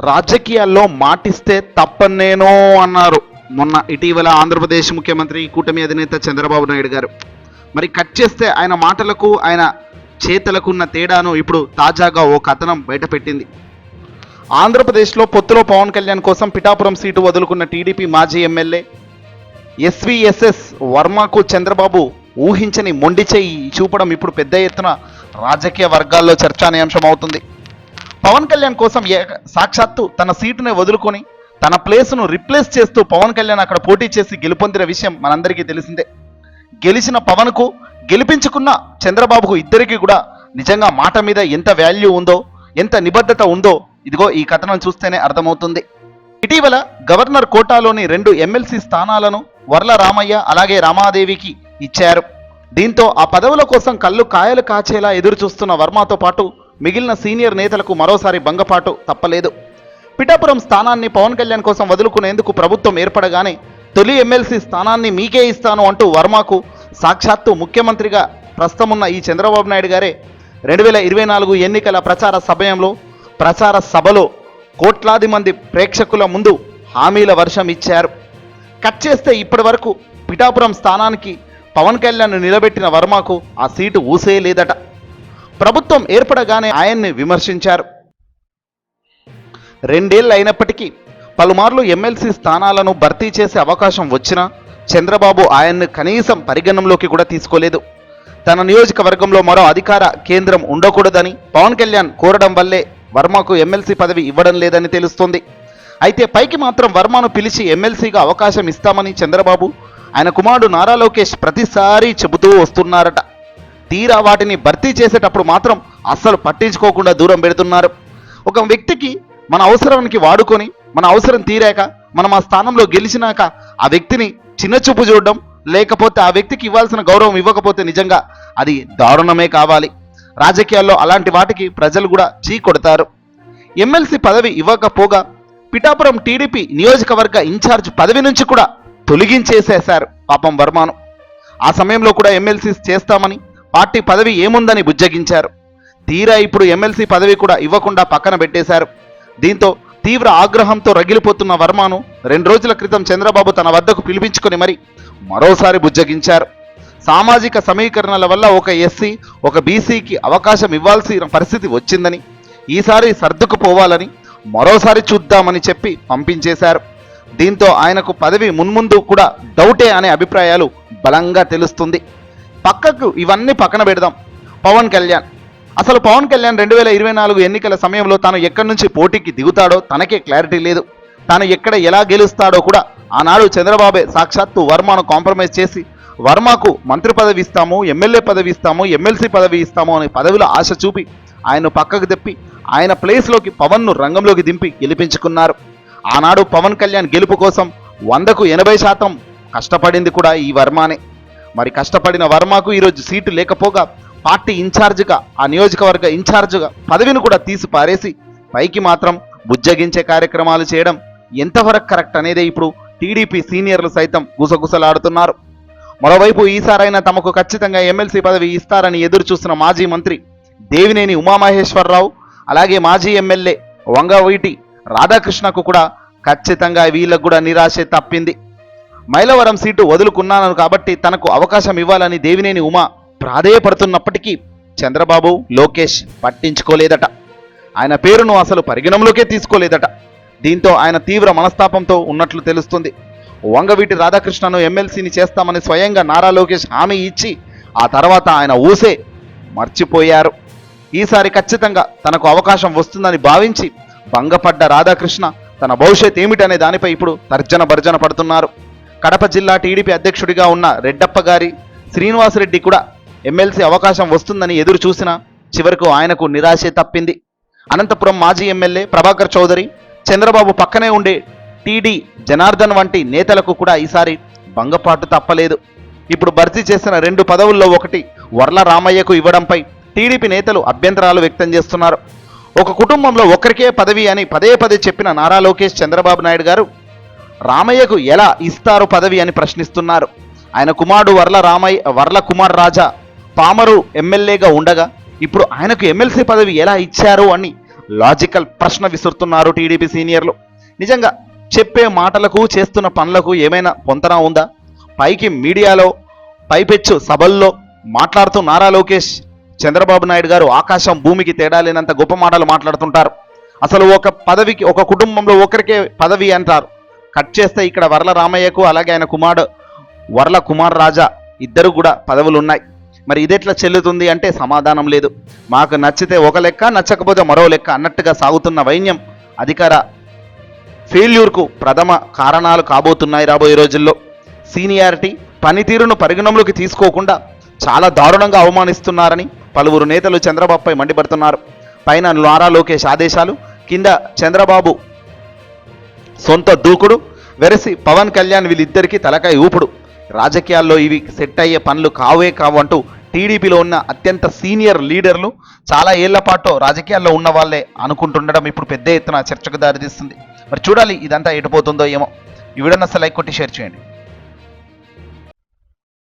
రాజకీయాల్లో మాటిస్తే తప్పనేనో అన్నారు మొన్న ఇటీవల ఆంధ్రప్రదేశ్ ముఖ్యమంత్రి కూటమి అధినేత చంద్రబాబు నాయుడు గారు. మరి కట్ చేస్తే ఆయన మాటలకు ఆయన చేతలకు ఉన్న తేడాను ఇప్పుడు తాజాగా ఓ కథనం బయటపెట్టింది. ఆంధ్రప్రదేశ్లో పొత్తులో పవన్ కళ్యాణ్ కోసం పిఠాపురం సీటు వదులుకున్న టీడీపీ మాజీ ఎమ్మెల్యే ఎస్వీఎస్ఎస్ వర్మకు చంద్రబాబు ఊహించని మొండి చేయి చూపడం ఇప్పుడు పెద్ద ఎత్తున రాజకీయ వర్గాల్లో చర్చానీయాంశం అవుతుంది. పవన్ కళ్యాణ్ కోసం సాక్షాత్తు తన సీటునే వదులుకొని తన ప్లేస్ను రిప్లేస్ చేస్తూ పవన్ కళ్యాణ్ అక్కడ పోటీ చేసి గెలుపొందిన విషయం మనందరికీ తెలిసిందే. గెలిచిన పవన్కు గెలిపించుకున్న చంద్రబాబుకు ఇద్దరికీ కూడా నిజంగా మాట మీద ఎంత వాల్యూ ఉందో, ఎంత నిబద్ధత ఉందో ఇదిగో ఈ కథనం చూస్తేనే అర్థమవుతుంది. ఇటీవల గవర్నర్ కోటాలోని 2 ఎమ్మెల్సీ స్థానాలను వర్ల రామయ్య అలాగే రామాదేవికి ఇచ్చారు. దీంతో ఆ పదవుల కోసం కళ్ళు కాయలు కాచేలా ఎదురు చూస్తున్న వర్మతో పాటు మిగిలిన సీనియర్ నేతలకు మరోసారి భంగపాటు తప్పలేదు. పిఠాపురం స్థానాన్ని పవన్ కళ్యాణ్ కోసం వదులుకునేందుకు ప్రభుత్వం ఏర్పడగానే తొలి ఎమ్మెల్సీ స్థానాన్ని మీకే ఇస్తాను అంటూ వర్మకు సాక్షాత్తు ముఖ్యమంత్రిగా ప్రస్తుతమున్న ఈ చంద్రబాబు నాయుడు గారే 2024 ఎన్నికల ప్రచార సభలో కోట్లాది మంది ప్రేక్షకుల ముందు హామీల వర్షం ఇచ్చారు. కట్ చేస్తే ఇప్పటి వరకు పిఠాపురం స్థానానికి పవన్ కళ్యాణ్ నిలబెట్టిన వర్మకు ఆ సీటు ఊసే లేదట. ప్రభుత్వం ఏర్పడగానే ఆయన్ని విమర్శించారు. 2 ఏళ్ళు అయినప్పటికీ పలుమార్లు ఎమ్మెల్సీ స్థానాలను భర్తీ చేసే అవకాశం వచ్చినా చంద్రబాబు ఆయన్ని కనీసం పరిగణనలోకి కూడా తీసుకోలేదు. తన నియోజకవర్గంలో మరో అధికార కేంద్రం ఉండకూడదని పవన్ కళ్యాణ్ కోరడం వల్లే వర్మకు ఎమ్మెల్సీ పదవి ఇవ్వడం లేదని తెలుస్తోంది. అయితే పైకి మాత్రం వర్మను పిలిచి ఎమ్మెల్సీగా అవకాశం ఇస్తామని చంద్రబాబు ఆయన కుమారుడు నారా లోకేష్ ప్రతిసారి చెబుతూ వస్తున్నారట. తీరా వాటిని భర్తీ చేసేటప్పుడు మాత్రం అస్సలు పట్టించుకోకుండా దూరం పెడుతున్నారు. ఒక వ్యక్తికి మన అవసరానికి వాడుకొని మన అవసరం తీరాక మనం ఆ స్థానంలో గెలిచినాక ఆ వ్యక్తిని చిన్నచూపు చూడడం, లేకపోతే ఆ వ్యక్తికి ఇవ్వాల్సిన గౌరవం ఇవ్వకపోతే నిజంగా అది దారుణమే కావాలి. రాజకీయాల్లో అలాంటి వాటికి ప్రజలు కూడా చీ కొడతారు. ఎమ్మెల్సీ పదవి ఇవ్వకపోగా పిఠాపురం టీడీపీ నియోజకవర్గ ఇన్ఛార్జ్ పదవి నుంచి కూడా తొలగించేసేశారు పాపం వర్మను. ఆ సమయంలో కూడా ఎమ్మెల్సీ చేస్తామని పార్టీ పదవి ఏముందని బుజ్జగించారు. తీరా ఇప్పుడు ఎమ్మెల్సీ పదవి కూడా ఇవ్వకుండా పక్కన పెట్టేశారు. దీంతో తీవ్ర ఆగ్రహంతో రగిలిపోతున్న వర్మను 2 రోజుల క్రితం చంద్రబాబు తన వద్దకు పిలిపించుకొని మరి మరోసారి బుజ్జగించారు. సామాజిక సమీకరణల వల్ల ఒక ఎస్సీ ఒక బీసీకి అవకాశం ఇవ్వాల్సిన పరిస్థితి వచ్చిందని, ఈసారి సర్దుకుపోవాలని, మరోసారి చూద్దామని చెప్పి పంపించేశారు. దీంతో ఆయనకు పదవి మున్ముందు కూడా డౌటే అనే అభిప్రాయాలు బలంగా తెలుస్తుంది. ఇవన్నీ పక్కన పెడదాం. పవన్ కళ్యాణ్ 2024 ఎన్నికల సమయంలో తాను ఎక్కడి నుంచి పోటీకి దిగుతాడో తనకే క్లారిటీ లేదు. తాను ఎక్కడ ఎలా గెలుస్తాడో కూడా ఆనాడు చంద్రబాబే సాక్షాత్తు వర్మను కాంప్రమైజ్ చేసి వర్మకు మంత్రి పదవి ఇస్తాము, ఎమ్మెల్యే పదవి ఇస్తాము, ఎమ్మెల్సీ పదవి ఇస్తాము అనే పదవిలో ఆశ చూపి ఆయన్ను పక్కకు తెప్పి ఆయన ప్లేస్లోకి పవన్ను రంగంలోకి దింపి గెలిపించుకున్నారు. ఆనాడు పవన్ కళ్యాణ్ గెలుపు కోసం 100కు 80% కష్టపడింది కూడా ఈ వర్మనే. మరి కష్టపడిన వర్మకు ఈరోజు సీటు లేకపోగా పార్టీ ఇన్ఛార్జిగా, ఆ నియోజకవర్గ ఇన్ఛార్జిగా పదవిని కూడా తీసి పారేసి పైకి మాత్రం బుజ్జగించే కార్యక్రమాలు చేయడం ఎంతవరకు కరెక్ట్ అనేదే ఇప్పుడు టీడీపీ సీనియర్లు సైతం గుసగుసలాడుతున్నారు. మరోవైపు ఈసారైనా తమకు ఖచ్చితంగా ఎమ్మెల్సీ పదవి ఇస్తారని ఎదురు చూస్తున్న మాజీ మంత్రి దేవినేని ఉమామహేశ్వరరావు అలాగే మాజీ ఎమ్మెల్యే వంగవీటి రాధాకృష్ణకు కూడా ఖచ్చితంగా వీళ్ళకు కూడా నిరాశే తప్పింది. మైలవరం సీటు వదులుకున్నాను కాబట్టి తనకు అవకాశం ఇవ్వాలని దేవినేని ఉమా ప్రాధేయపడుతున్నప్పటికీ చంద్రబాబు లోకేష్ పట్టించుకోలేదట. ఆయన పేరును అసలు పరిగణంలోకే తీసుకోలేదట. దీంతో ఆయన తీవ్ర మనస్తాపంతో ఉన్నట్లు తెలుస్తుంది. వంగవీటి రాధాకృష్ణను ఎమ్మెల్సీని చేస్తామని స్వయంగా నారా లోకేష్ హామీ ఇచ్చి ఆ తర్వాత ఆయన ఊసే మర్చిపోయారు. ఈసారి ఖచ్చితంగా తనకు అవకాశం వస్తుందని భావించి భంగపడ్డ రాధాకృష్ణ తన భవిష్యత్ ఏమిటనే దానిపై ఇప్పుడు తర్జన భర్జన పడుతున్నారు. కడప జిల్లా టీడీపీ అధ్యక్షుడిగా ఉన్న రెడ్డప్ప గారి శ్రీనివాసరెడ్డి కూడా ఎమ్మెల్సీ అవకాశం వస్తుందని ఎదురు చూసినా చివరకు ఆయనకు నిరాశే తప్పింది. అనంతపురం మాజీ ఎమ్మెల్యే ప్రభాకర్ చౌదరి, చంద్రబాబు పక్కనే ఉండే టీడీ జనార్దన్ వంటి నేతలకు కూడా ఈసారి భంగపాటు తప్పలేదు. ఇప్పుడు భర్తీ చేసిన 2 పదవుల్లో ఒకటి వర్ల రామయ్యకు ఇవ్వడంపై టీడీపీ నేతలు అభ్యంతరాలు వ్యక్తం చేస్తున్నారు. ఒక కుటుంబంలో ఒకరికే పదవి అని పదే చెప్పిన నారా లోకేష్ చంద్రబాబు నాయుడు గారు రామయ్యకు ఎలా ఇస్తారు పదవి అని ప్రశ్నిస్తున్నారు. ఆయన కుమారుడు వర్ల కుమార్ రాజా పామరు ఎమ్మెల్యేగా ఉండగా ఇప్పుడు ఆయనకు ఎమ్మెల్సీ పదవి ఎలా ఇచ్చారు అని లాజికల్ ప్రశ్న విసురుతున్నారు టీడీపీ సీనియర్లు. నిజంగా చెప్పే మాటలకు చేస్తున్న పనులకు ఏమైనా పొంతన ఉందా? పైకి మీడియాలో పైపెచ్చు సభల్లో మాట్లాడుతూ నారా లోకేష్, చంద్రబాబు నాయుడు గారు ఆకాశం భూమికి తేడా లేనంత గొప్ప మాటలు మాట్లాడుతుంటారు. అసలు ఒక పదవికి, ఒక కుటుంబంలో ఒకరికే పదవి అంటారు. కట్ చేస్తే ఇక్కడ వర్ల రామయ్యకు అలాగే ఆయన కుమారుడు వర్ల కుమార్ రాజా ఇద్దరు కూడా పదవులు ఉన్నాయి. మరి ఇదెట్లా చెల్లుతుంది అంటే సమాధానం లేదు. మాకు నచ్చితే ఒక లెక్క, నచ్చకపోతే మరో లెక్క అన్నట్టుగా సాగుతున్న వైన్యం అధికార ఫెయిల్యూర్కు ప్రథమ కారణాలు కాబోతున్నాయి రాబోయే రోజుల్లో. సీనియారిటీ, పనితీరును పరిగణంలోకి తీసుకోకుండా చాలా దారుణంగా అవమానిస్తున్నారని పలువురు నేతలు చంద్రబాబుపై మండిపడుతున్నారు. పైన నారా లోకేష్ ఆదేశాలు, కింద చంద్రబాబు సొంత దూకుడు, వెరసి పవన్ కళ్యాణ్ వీళ్ళిద్దరికీ తలకాయ ఊపుడు. రాజకీయాల్లో ఇవి సెట్ అయ్యే పనులు కావే కావు అంటూ టీడీపీలో ఉన్న అత్యంత సీనియర్ లీడర్లు, చాలా ఏళ్ల పాటు రాజకీయాల్లో ఉన్న వాళ్ళే అనుకుంటుండడం ఇప్పుడు పెద్ద ఎత్తున చర్చకు దారితీస్తుంది. మరి చూడాలి ఇదంతా ఎటుపోతుందో ఏమో. ఈ వీడియోని అసలు లైక్ కొట్టి షేర్ చేయండి.